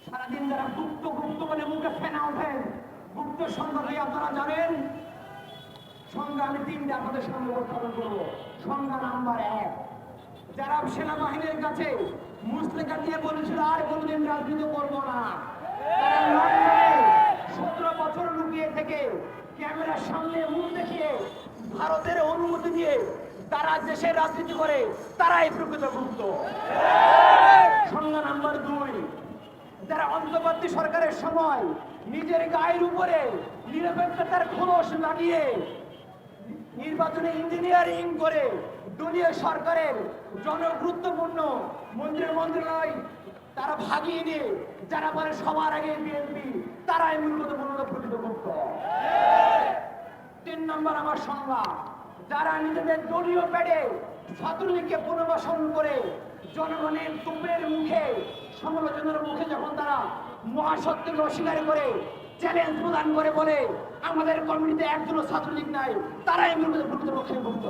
সারাদিন যারা গুপ্ত গুপ্ত বলে মুখে ফেনা ওঠেন, গুপ্ত সংখ্যা আপনারা জানেন। সংখ্যা আমি তিনটা আপনাদের সামনে উত্থাপন করবো। সংখ্যা নাম্বার 1, যারা সেনাবাহিনীর কাছে মুসলেখা দিয়ে বলেছিল আর কোনদিন রাজনীতি করবো না, তারা লন্ডনে 17 বছর লুকিয়ে থেকে ক্যামেরার সামনে মুখ দেখিয়ে ভারতের অনুমতি দিয়ে তারা দেশে রাজনীতি করে, তারাই প্রকৃত গুপ্ত। সংখ্যা নাম্বার 2, যারা অন্তর্বর্তী সরকারের সময় নিজের গায়ের উপরে নিরপেক্ষতার খোলস লাগিয়ে নির্বাচনে ইঞ্জিনিয়ারিং করে দলীয় সরকারের জনগুরুত্বপূর্ণ মন্ত্রণালয় তারা ভাগিয়ে দিয়ে যারা বলে সবার আগে বিএনপি, তারাই মূলত প্রকৃত গুপ্ত। 3 নম্বর আমার সংজ্ঞা, যারা নিজেদের দলীয় প্যাডে ছাত্রলীগকে পুনর্বাসন করে জনগণের তুপের মুখে সমালোচনার মুখে যখন তারা মহাসত্যকে অস্বীকার করে চ্যালেঞ্জ প্রদান করে বলে আমাদের কমিটিতে একজনও ছাত্রলীগ নাই, তারাই প্রকৃতপক্ষে গুপ্ত।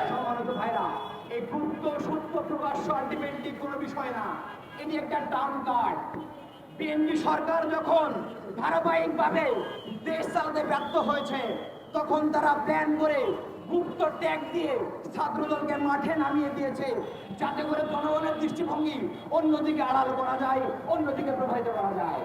সম্মানিত ভাইরা, এই গুপ্ত সত্য প্রকাশ্য আলটিমেটলি কোনো বিষয় না, এটি একটা টার্ম কার্ড। বিএনপি সরকার যখন ধারাবাহিকভাবে দেশ চালাতে ব্যর্থ হয়েছে, তখন তারা প্ল্যান করে গুপ্ত ট্যাগ দিয়ে ছাত্রদলকে মাঠে নামিয়ে দিয়েছে, যাতে করে জনগণের দৃষ্টিভঙ্গি অন্যদিকে আড়াল করা যায়, অন্যদিকে প্রভাবিত করা যায়।